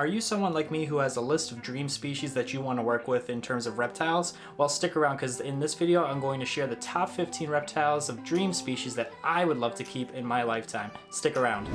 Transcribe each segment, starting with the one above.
Are you someone like me who has a list of dream species that you want to work with in terms of reptiles? Well, stick around because in this video I'm going to share the top 15 reptiles of dream species that I would love to keep in my lifetime. Stick around.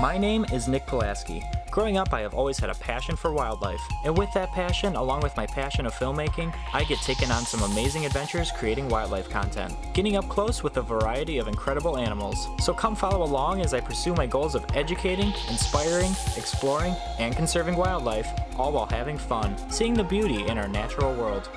My name is Nick Pulaski. Growing up, I have always had a passion for wildlife, and with that passion, along with my passion of filmmaking, I get taken on some amazing adventures creating wildlife content, getting up close with a variety of incredible animals. So come follow along as I pursue my goals of educating, inspiring, exploring, and conserving wildlife, all while having fun, seeing the beauty in our natural world.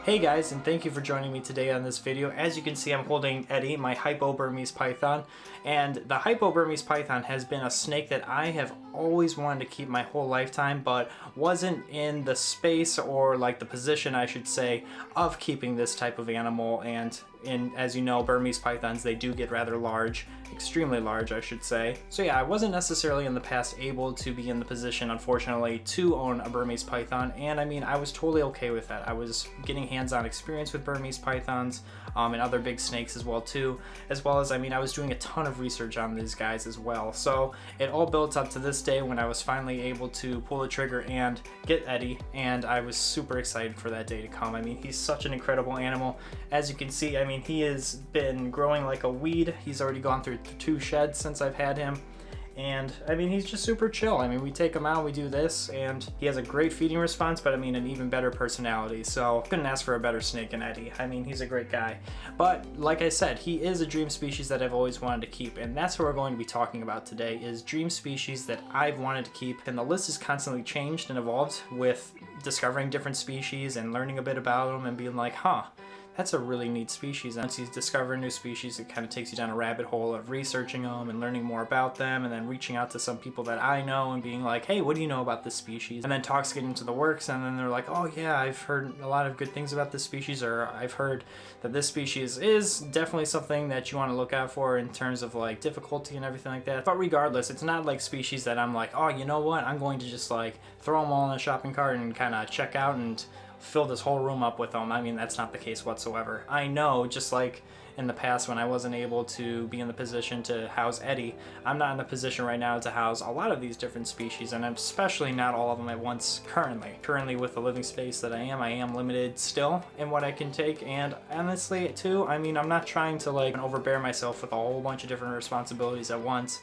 Hey guys, and thank you for joining me today on this video. As you can see, I'm holding Eddie, my Hypo-Burmese python, and the Hypo-Burmese python has been a snake that I have always wanted to keep my whole lifetime, but wasn't in the space or like the position, I should say, of keeping this type of animal. And as you know, Burmese pythons, they do get rather large, extremely large, I should say. So yeah, I wasn't necessarily in the past able to be in the position, unfortunately, to own a Burmese python, and I mean, I was totally okay with that. I was getting hands-on experience with Burmese pythons and other big snakes as well too, as well as, I mean, I was doing a ton of research on these guys as well. So it all built up to this day when I was finally able to pull the trigger and get Eddie, and I was super excited for that day to come. I mean, he's such an incredible animal. As you can see, I mean, he has been growing like a weed. He's already gone through 2 sheds since I've had him. And I mean, he's just super chill. I mean, we take him out, we do this, and he has a great feeding response, but I mean, an even better personality. So couldn't ask for a better snake than Eddie. I mean, he's a great guy. But like I said, he is a dream species that I've always wanted to keep. And that's what we're going to be talking about today, is dream species that I've wanted to keep. And the list has constantly changed and evolved with discovering different species and learning a bit about them and being like, huh, that's a really neat species. And once you discover a new species, it kind of takes you down a rabbit hole of researching them and learning more about them, and then reaching out to some people that I know and being like, hey, what do you know about this species? And then talks get into the works, and then they're like, oh yeah, I've heard a lot of good things about this species, or I've heard that this species is definitely something that you want to look out for in terms of like difficulty and everything like that. But regardless, it's not like species that I'm like, oh, you know what, I'm going to just like throw them all in a shopping cart and kind of check out and fill this whole room up with them. I mean, that's not the case whatsoever. I know, just like in the past when I wasn't able to be in the position to house Eddie, I'm not in the position right now to house a lot of these different species, and especially not all of them at once currently. Currently, with the living space that I am limited still in what I can take, and honestly too, I mean, I'm not trying to like overbear myself with a whole bunch of different responsibilities at once.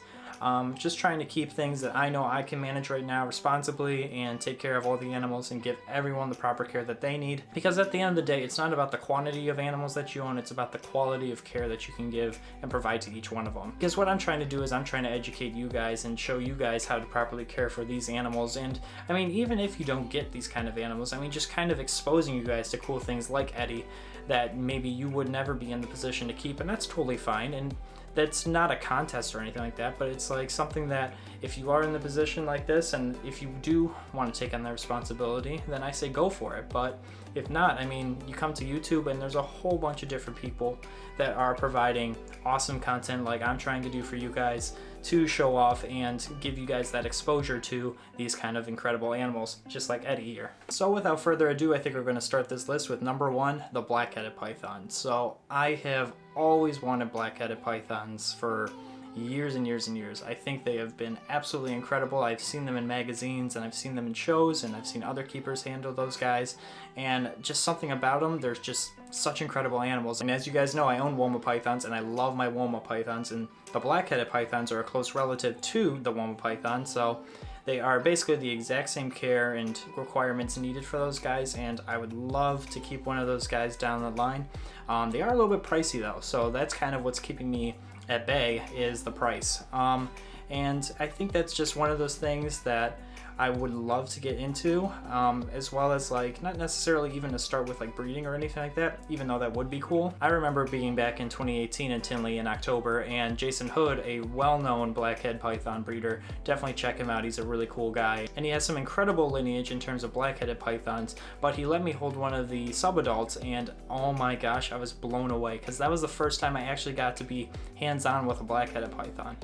Just trying to keep things that I know I can manage right now responsibly and take care of all the animals and give everyone the proper care that they need. Because at the end of the day, it's not about the quantity of animals that you own, it's about the quality of care that you can give and provide to each one of them. Because what I'm trying to do is I'm trying to educate you guys and show you guys how to properly care for these animals. And I mean, even if you don't get these kind of animals, I mean, just kind of exposing you guys to cool things like Eddie that maybe you would never be in the position to keep, and that's totally fine. And that's not a contest or anything like that, but it's like something that if you are in the position like this, and if you do want to take on the responsibility, then I say go for it. But if not, I mean, you come to YouTube and there's a whole bunch of different people that are providing awesome content like I'm trying to do for you guys to show off and give you guys that exposure to these kind of incredible animals, just like Eddie here. So without further ado, I think we're going to start this list with number 1, the black-headed python. So I have always wanted black-headed pythons for years and years and years. I think they have been absolutely incredible. I've seen them in magazines, and I've seen them in shows, and I've seen other keepers handle those guys, and just something about them, there's just such incredible animals. And as you guys know, I own Woma pythons, and I love my Woma pythons, and the black-headed pythons are a close relative to the Woma python, so they are basically the exact same care and requirements needed for those guys, and I would love to keep one of those guys down the line. They are a little bit pricey though, so that's kind of what's keeping me at bay, is the price. And I think that's just one of those things that I would love to get into, as well as like not necessarily even to start with like breeding or anything like that, even though that would be cool. I remember being back in 2018 in Tinley in October, and Jason Hood, a well-known blackhead python breeder, definitely check him out. He's a really cool guy, and he has some incredible lineage in terms of black-headed pythons, but he let me hold one of the subadults, and oh my gosh, I was blown away, because that was the first time I actually got to be hands-on with a black-headed python.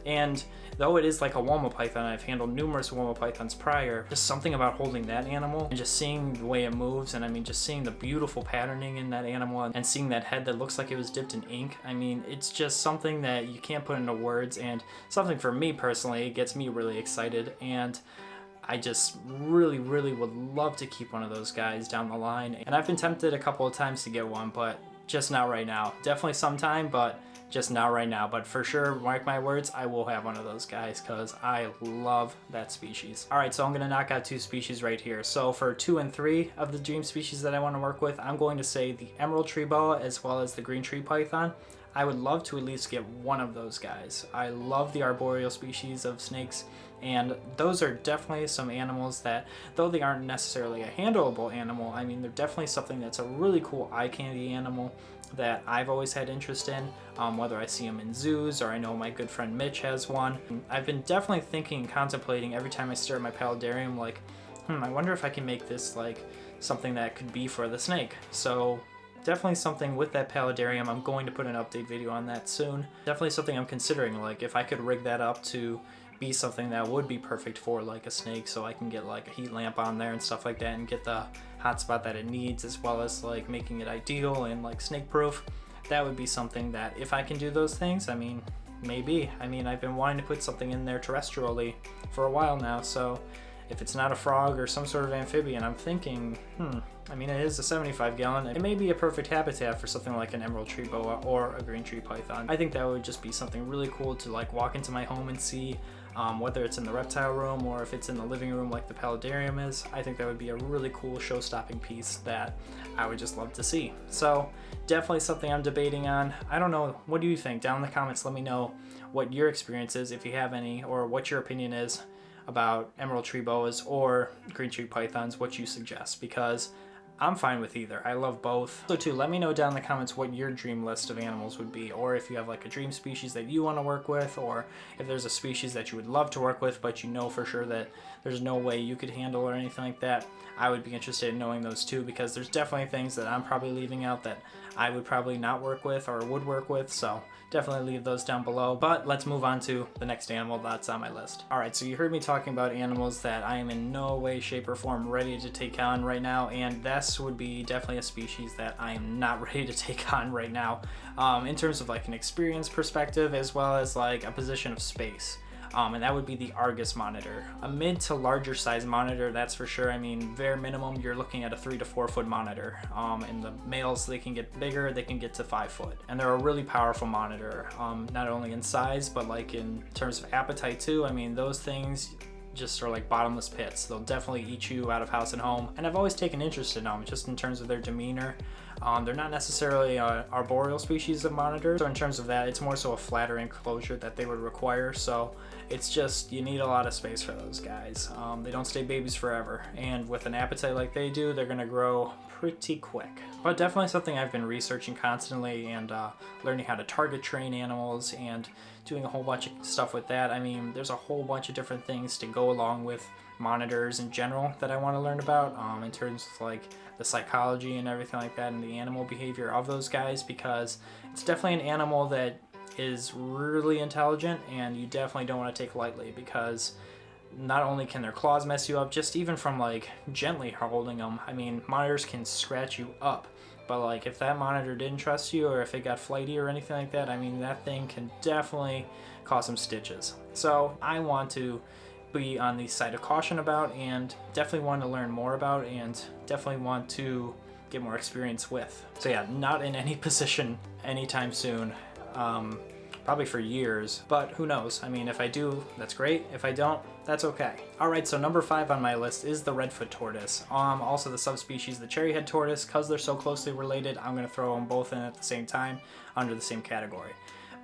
And though it is like a Woma python, I've handled numerous Woma pythons prior, just something about holding that animal and just seeing the way it moves, and I mean just seeing the beautiful patterning in that animal and seeing that head that looks like it was dipped in ink. I mean, it's just something that you can't put into words, and something for me personally, it gets me really excited, and I just really would love to keep one of those guys down the line. And I've been tempted a couple of times to get one, but just not right now. Definitely sometime, but just not right now. But for sure, mark my words, I will have one of those guys because I love that species. All right, so I'm gonna knock out 2 species right here. So for 2 and 3 of the dream species that I want to work with, I'm going to say the emerald tree boa as well as the green tree python. I would love to at least get one of those guys. I love the arboreal species of snakes, and those are definitely some animals that, though they aren't necessarily a handleable animal, I mean, they're definitely something that's a really cool eye candy animal that I've always had interest in, whether I see them in zoos or I know my good friend Mitch has one. I've been definitely thinking and contemplating every time I stare at my paludarium, like, I wonder if I can make this like something that could be for the snake. So definitely something with that paludarium. I'm going to put an update video on that soon. Definitely something I'm considering, like if I could rig that up to be something that would be perfect for like a snake, so I can get like a heat lamp on there and stuff like that and get the hotspot that it needs, as well as like making it ideal and like snake proof. That would be something that if I can do those things, I mean, maybe. I mean, I've been wanting to put something in there terrestrially for a while now, so if it's not a frog or some sort of amphibian, I'm thinking, I mean, it is a 75 gallon. It may be a perfect habitat for something like an emerald tree boa or a green tree python. I think that would just be something really cool to like walk into my home and see, whether it's in the reptile room or if it's in the living room like the paludarium is. I think that would be a really cool show-stopping piece that I would just love to see. So definitely something I'm debating on. I don't know, what do you think? Down in the comments, let me know what your experience is, if you have any, or what your opinion is about emerald tree boas or green tree pythons, what you suggest, because I'm fine with either. I love both. So too, let me know down in the comments what your dream list of animals would be, or if you have like a dream species that you want to work with, or if there's a species that you would love to work with but you know for sure that there's no way you could handle or anything like that. I would be interested in knowing those too, because there's definitely things that I'm probably leaving out that I would probably not work with or would work with, so definitely leave those down below. But let's move on to the next animal that's on my list. All right, so you heard me talking about animals that I am in no way, shape, or form ready to take on right now, and this would be definitely a species that I am not ready to take on right now, in terms of like an experience perspective as well as like a position of space. And that would be the Argus monitor. A mid to larger size monitor, that's for sure. I mean, bare minimum, you're looking at a 3 to 4 foot monitor. And the males, they can get bigger, they can get to 5 foot. And they're a really powerful monitor, not only in size, but like in terms of appetite too. I mean, those things just are like bottomless pits. They'll definitely eat you out of house and home. And I've always taken interest in them, just in terms of their demeanor. They're not necessarily an arboreal species of monitor, so in terms of that, it's more so a flatter enclosure that they would require. So it's just, you need a lot of space for those guys. They don't stay babies forever, and with an appetite like they do, they're gonna grow pretty quick. But definitely something I've been researching constantly, and learning how to target train animals and doing a whole bunch of stuff with that. I mean, there's a whole bunch of different things to go along with monitors in general that I want to learn about, in terms of like the psychology and everything like that, and the animal behavior of those guys, because it's definitely an animal that is really intelligent, and you definitely don't want to take lightly, because not only can their claws mess you up, just even from like gently holding them. I mean, monitors can scratch you up, but like if that monitor didn't trust you, or if it got flighty or anything like that, I mean, that thing can definitely cause some stitches. So I want to be on the side of caution about, and definitely want to learn more about, and definitely want to get more experience with. So yeah, not in any position anytime soon, probably for years, but who knows? I mean, if I do, that's great. If I don't, that's okay. All right, so number 5 on my list is the redfoot tortoise. Also the subspecies, the cherryhead tortoise. Because they're so closely related, I'm gonna throw them both in at the same time under the same category.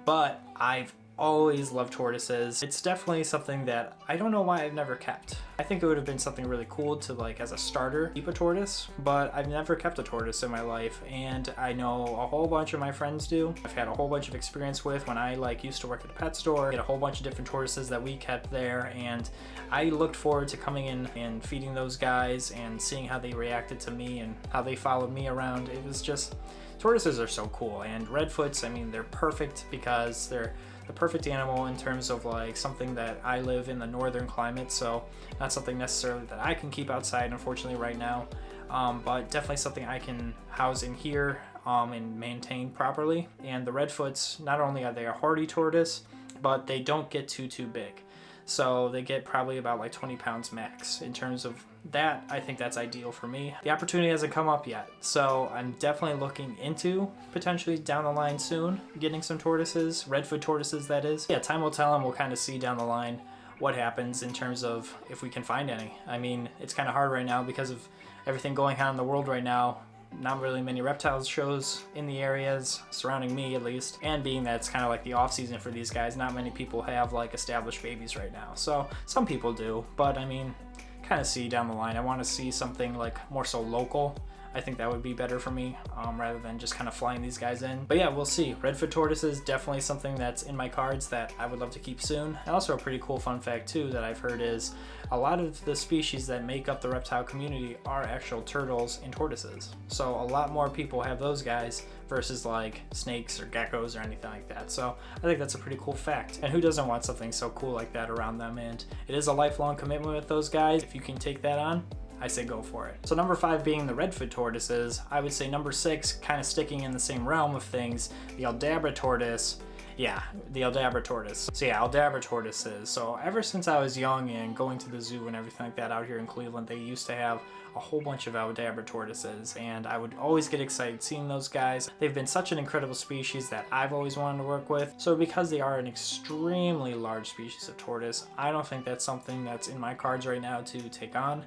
But I've always loved tortoises. It's definitely something that I don't know why I've never kept. I think it would have been something really cool to, like, as a starter, keep a tortoise, but I've never kept a tortoise in my life, and I know a whole bunch of my friends do. I've had a whole bunch of experience with when I used to work at a pet store. I had a whole bunch of different tortoises that we kept there, and I looked forward to coming in and feeding those guys and seeing how they reacted to me and how they followed me around. It was just, tortoises are so cool. And redfoots, I mean, they're perfect because they're the perfect animal in terms of like something that I live in the northern climate, so not something necessarily that I can keep outside, unfortunately, right now. But definitely something I can house in here and maintain properly. And the redfoots, not only are they a hardy tortoise, but they don't get too big. So they get probably about like 20 pounds max. In terms of that, I think that's ideal for me. The opportunity hasn't come up yet, so I'm definitely looking into potentially down the line soon getting some tortoises, redfoot tortoises that is. Yeah, time will tell, and we'll kind of see down the line what happens in terms of if we can find any. I mean, it's kind of hard right now because of everything going on in the world right now. Not really many reptiles shows in the areas surrounding me, at least, and being that it's kind of like the off season for these guys, not many people have like established babies right now. So some people do, but I mean, kind of see down the line. I want to see something like more so local. I think that would be better for me rather than just kind of flying these guys in. But yeah, we'll see. Redfoot tortoises, definitely something that's in my cards that I would love to keep soon. And also a pretty cool fun fact too that I've heard is a lot of the species that make up the reptile community are actual turtles and tortoises. So a lot more people have those guys versus like snakes or geckos or anything like that. So I think that's a pretty cool fact. And who doesn't want something so cool like that around them? And it is a lifelong commitment with those guys. If you can take that on, I say go for it. So number 5 being the redfoot tortoises, I would say number 6, kind of sticking in the same realm of things, the Aldabra tortoise. Yeah, the Aldabra tortoise. So yeah, Aldabra tortoises. So ever since I was young and going to the zoo and everything like that out here in Cleveland, they used to have a whole bunch of Aldabra tortoises, and I would always get excited seeing those guys. They've been such an incredible species that I've always wanted to work with. So because they are an extremely large species of tortoise, I don't think that's something that's in my cards right now to take on.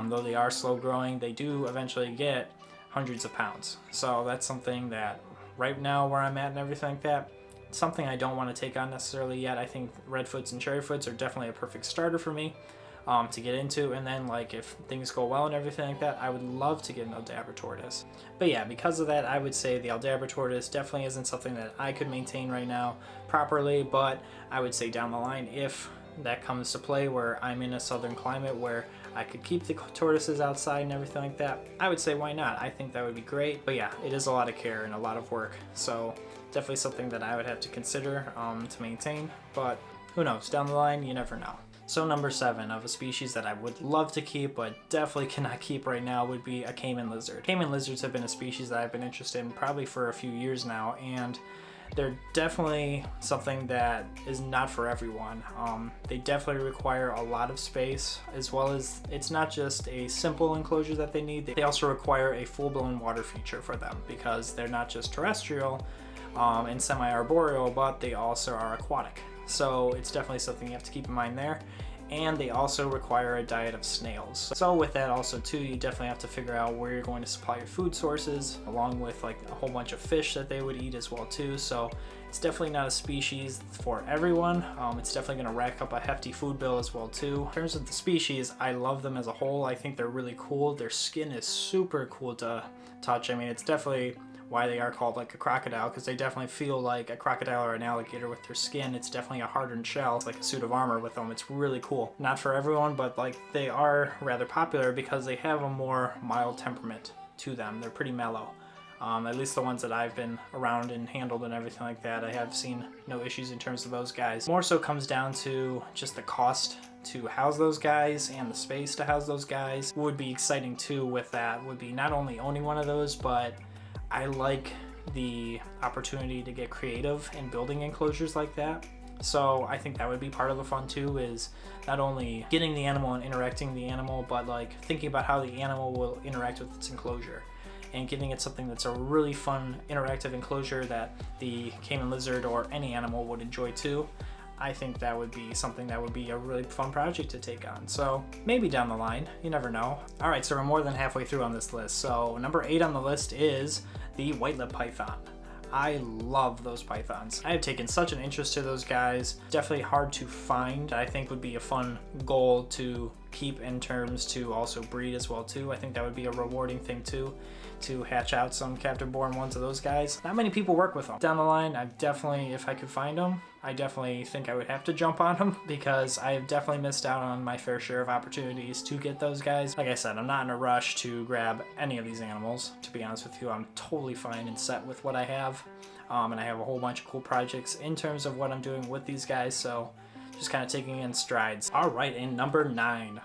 Though they are slow growing, they do eventually get hundreds of pounds. So that's something that right now where I'm at and everything like that, something I don't want to take on necessarily yet. I think redfoots and cherryfoots are definitely a perfect starter for me to get into. And then like if things go well and everything like that, I would love to get an Aldabra tortoise. But yeah, because of that, I would say the Aldabra tortoise definitely isn't something that I could maintain right now properly, but I would say down the line, if that comes to play where I'm in a southern climate where I could keep the tortoises outside and everything like that, I would say why not? I think that would be great. But yeah, it is a lot of care and a lot of work, so definitely something that I would have to consider to maintain, but who knows, down the line you never know. So number 7 of a species that I would love to keep but definitely cannot keep right now would be a caiman lizard. Caiman lizards have been a species that I've been interested in probably for a few years now, and they're definitely something that is not for everyone. They definitely require a lot of space, as well as it's not just a simple enclosure that they need. They also require a full-blown water feature for them because they're not just terrestrial and semi-arboreal, but they also are aquatic. So it's definitely something you have to keep in mind there. And they also require a diet of snails. So with that also too, you definitely have to figure out where you're going to supply your food sources, along with like a whole bunch of fish that they would eat as well too. So it's definitely not a species for everyone. It's definitely gonna rack up a hefty food bill as well too. In terms of the species, I love them as a whole. I think they're really cool. Their skin is super cool to touch. I mean, it's definitely why they are called like a crocodile, because they definitely feel like a crocodile or an alligator with their skin. It's definitely a hardened shell. It's like a suit of armor with them. It's really cool. Not for everyone, but like they are rather popular because they have a more mild temperament to them. They're pretty mellow. At least the ones that I've been around and handled and everything like that, I have seen no issues in terms of those guys. More so comes down to just the cost to house those guys and the space to house those guys. What would be exciting too with that would be not only owning one of those, but I like the opportunity to get creative in building enclosures like that. So I think that would be part of the fun too, is not only getting the animal and interacting the animal, but like thinking about how the animal will interact with its enclosure and giving it something that's a really fun interactive enclosure that the caiman lizard or any animal would enjoy too. I think that would be something that would be a really fun project to take on. So maybe down the line, you never know. All right, so we're more than halfway through on this list. So number 8 on the list is the white-lipped python. I love those pythons. I have taken such an interest to those guys. Definitely hard to find. I think would be a fun goal to keep in terms to also breed as well too. I think that would be a rewarding thing too, to hatch out some captive born ones of those guys. Not many people work with them. Down the line, I definitely, if I could find them, I definitely think I would have to jump on them because I've definitely missed out on my fair share of opportunities to get those guys. Like I said, I'm not in a rush to grab any of these animals. To be honest with you, I'm totally fine and set with what I have. and I have a whole bunch of cool projects in terms of what I'm doing with these guys, so just kind of taking in strides. All right, in number 9.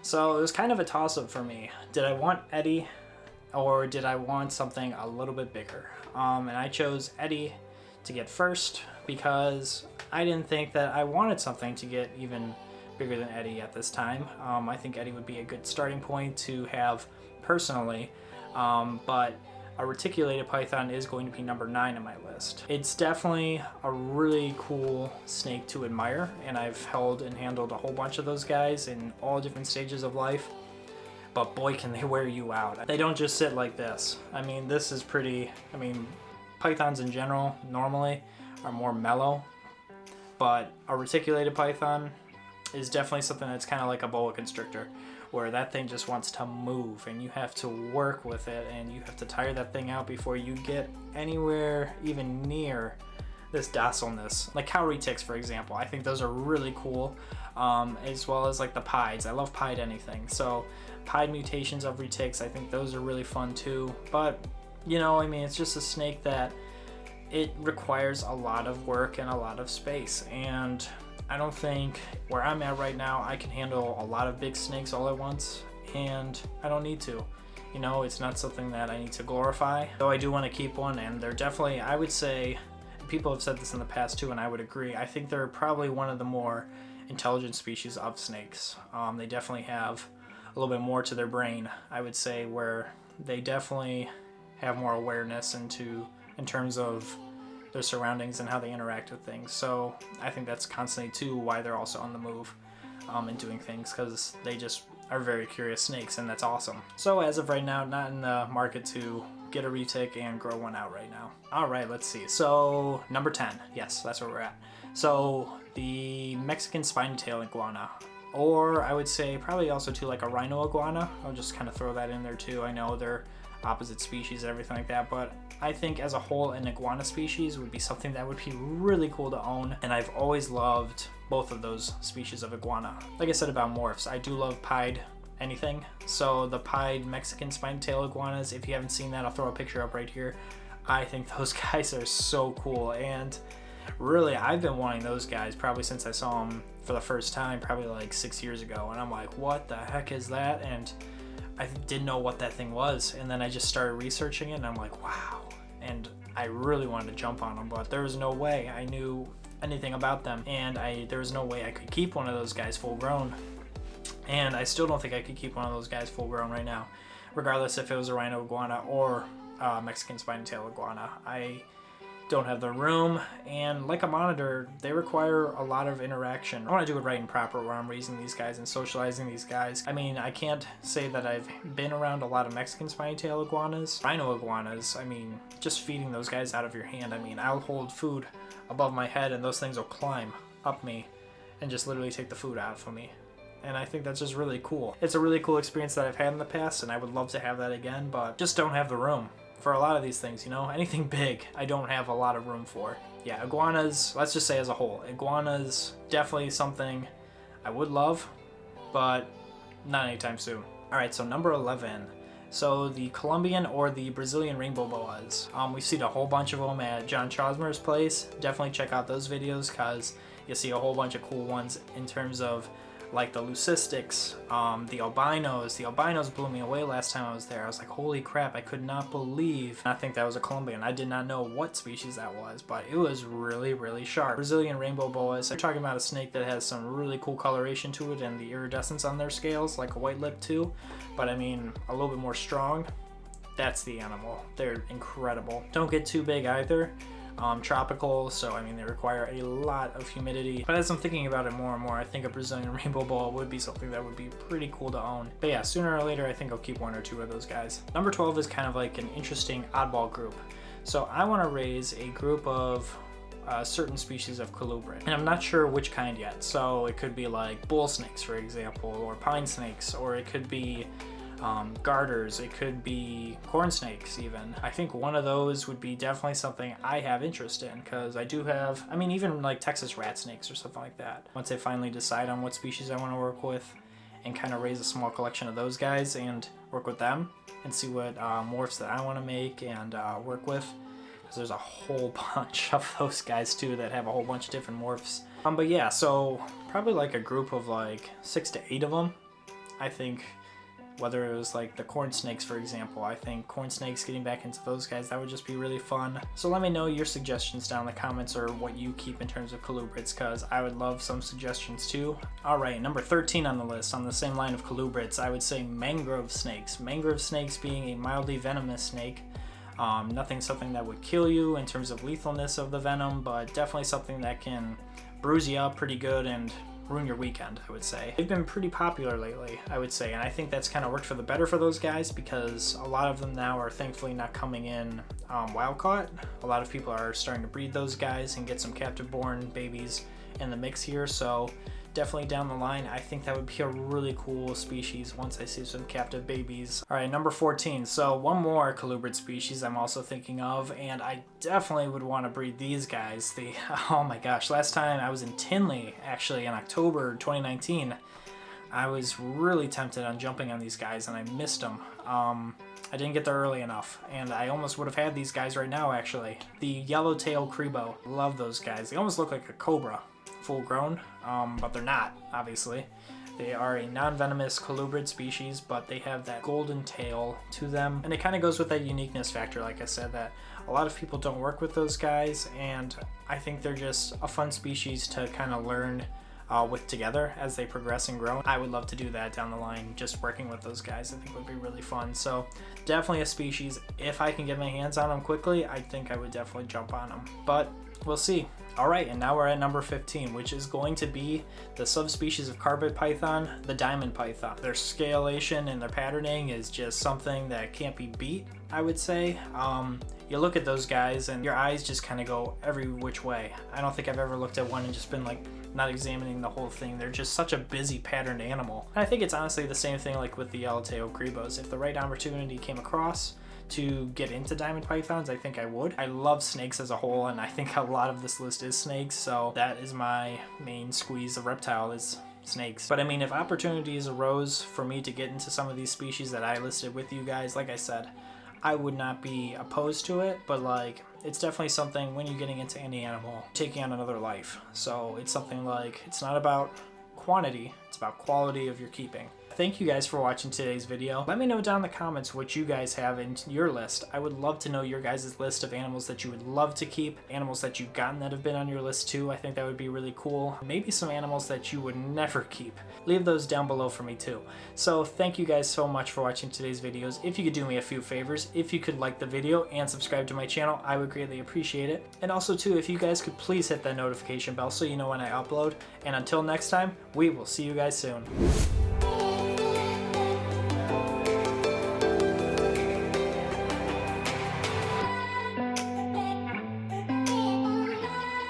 So it was kind of a toss-up for me. Did I want Eddie or did I want something a little bit bigger? And I chose Eddie to get first because I didn't think that I wanted something to get even bigger than Eddie at this time. I think Eddie would be a good starting point to have personally, but a reticulated python is going to be number 9 on my list. It's definitely a really cool snake to admire, and I've held and handled a whole bunch of those guys in all different stages of life, but boy can they wear you out. They don't just sit like this. I mean, this is pretty, pythons in general normally are more mellow, but a reticulated python is definitely something that's kind of like a boa constrictor, where that thing just wants to move and you have to work with it and you have to tire that thing out before you get anywhere even near this docileness. Like cow retics, for example, I think those are really cool, as well as like the pieds. I love pied anything, so pied mutations of retics, I think those are really fun too. But it's just a snake that it requires a lot of work and a lot of space, and I don't think where I'm at right now I can handle a lot of big snakes all at once, and I don't need to. It's not something that I need to glorify, though I do want to keep one, and they're definitely, I would say, people have said this in the past too, and I would agree, I think they're probably one of the more intelligent species of snakes. They definitely have a little bit more to their brain, I would say, where they definitely have more awareness in terms of their surroundings and how they interact with things. So I think that's constantly too why they're also on the move and doing things, because they just are very curious snakes, and that's awesome. So as of right now, not in the market to get a retic and grow one out right now. All right, let's see. So number 10, yes, that's where we're at. So the Mexican spiny tail iguana, or I would say probably also too like a rhino iguana. I'll just kind of throw that in there too. I know they're opposite species and everything like that, but I think as a whole an iguana species would be something that would be really cool to own, and I've always loved both of those species of iguana. Like I said about morphs, I do love pied anything, so the pied Mexican spiny tail iguanas, if you haven't seen that, I'll throw a picture up right here. I think those guys are so cool, and really I've been wanting those guys probably since I saw them for the first time, probably like 6 years ago, and I'm like, what the heck is that? And I didn't know what that thing was, and then I just started researching it, and I'm like, wow. And I really wanted to jump on them, but there was no way I knew anything about them, and there was no way I could keep one of those guys full grown. And I still don't think I could keep one of those guys full grown right now, regardless if it was a rhino iguana or Mexican spiny tail iguana. I don't have the room, and like a monitor, they require a lot of interaction. I want to do it right and proper where I'm raising these guys and socializing these guys. I can't say that I've been around a lot of Mexican spiny tail iguanas. Rhino iguanas, just feeding those guys out of your hand. I'll hold food above my head and those things will climb up me and just literally take the food out from me. And I think that's just really cool. It's a really cool experience that I've had in the past, and I would love to have that again, but just don't have the room for a lot of these things, anything big I don't have a lot of room for. Yeah, iguanas, let's just say as a whole, iguanas definitely something I would love, but not anytime soon. All right, so number 11. So the Colombian or the Brazilian rainbow boas. We've seen a whole bunch of them at John Chosmer's place. Definitely check out those videos because you'll see a whole bunch of cool ones in terms of like the leucistics, the albinos. The albinos blew me away last time I was there. I was like, holy crap, I could not believe. I think that was a Colombian. I did not know what species that was, but it was really, really sharp. Brazilian rainbow boas, I'm talking about a snake that has some really cool coloration to it and the iridescence on their scales, like a white lip too, but a little bit more strong. That's the animal. They're incredible. Don't get too big either. Tropical, so they require a lot of humidity. But as I'm thinking about it more and more, I think a Brazilian rainbow boa would be something that would be pretty cool to own. But yeah, sooner or later, I think I'll keep one or two of those guys. Number 12 is kind of like an interesting oddball group. So I want to raise a group of certain species of colubrid, and I'm not sure which kind yet. So it could be like bull snakes, for example, or pine snakes, or it could be garters, it could be corn snakes even. I think one of those would be definitely something I have interest in, because I do have, even like Texas rat snakes or something like that. Once I finally decide on what species I want to work with and kind of raise a small collection of those guys and work with them and see what morphs that I want to make and work with. because there's a whole bunch of those guys too that have a whole bunch of different morphs. But yeah, so probably like a group of like 6 to 8 of them. I think whether it was like the corn snakes, for example, I think corn snakes, getting back into those guys, that would just be really fun. So let me know your suggestions down in the comments, or what you keep in terms of colubrids, because I would love some suggestions too. All right, number 13 on the list, on the same line of colubrids, I would say mangrove snakes. Mangrove snakes being a mildly venomous snake. Nothing something that would kill you in terms of lethalness of the venom, but definitely something that can bruise you up pretty good and ruin your weekend, I would say. They've been pretty popular lately, I would say, and I think that's kind of worked for the better for those guys, because a lot of them now are thankfully not coming in wild caught. A lot of people are starting to breed those guys and get some captive born babies in the mix here, so definitely down the line, I think that would be a really cool species once I see some captive babies. All right, number 14. So one more colubrid species I'm also thinking of, and I definitely would want to breed these guys. Oh my gosh, last time I was in Tinley, actually in October 2019, I was really tempted on jumping on these guys and I missed them. I didn't get there early enough, and I almost would have had these guys right now, actually. The yellowtail crebo, love those guys. They almost look like a cobra, full grown, but they're not, obviously. They are a non-venomous colubrid species, but they have that golden tail to them, and it kind of goes with that uniqueness factor, like I said, that a lot of people don't work with those guys, and I think they're just a fun species to kind of learn with together as they progress and grow. I would love to do that down the line, just working with those guys. I think would be really fun. So definitely a species, if I can get my hands on them quickly, I think I would definitely jump on them, but we'll see. All right, and now we're at number 15, which is going to be the subspecies of carpet python, the diamond python. Their scalation and their patterning is just something that can't be beat, I would say. You look at those guys and your eyes just kind of go every which way. I don't think I've ever looked at one and just been like not examining the whole thing. They're just such a busy patterned animal. And I think it's honestly the same thing like with the yellowtail grebos. If the right opportunity came across to get into diamond pythons, I think I would. I love snakes as a whole, and I think a lot of this list is snakes, so that is my main squeeze of reptile, is snakes. But I mean, if opportunities arose for me to get into some of these species that I listed with you guys, like I said, I would not be opposed to it, but like, it's definitely something when you're getting into any animal, taking on another life. So it's something like, it's not about quantity, it's about quality of your keeping. Thank you guys for watching today's video. Let me know down in the comments what you guys have in your list. I would love to know your guys' list of animals that you would love to keep, animals that you've gotten that have been on your list too. I think that would be really cool. Maybe some animals that you would never keep. Leave those down below for me too. So thank you guys so much for watching today's videos. If you could do me a few favors, if you could like the video and subscribe to my channel, I would greatly appreciate it. And also too, if you guys could please hit that notification bell so you know when I upload. And until next time, we will see you guys soon.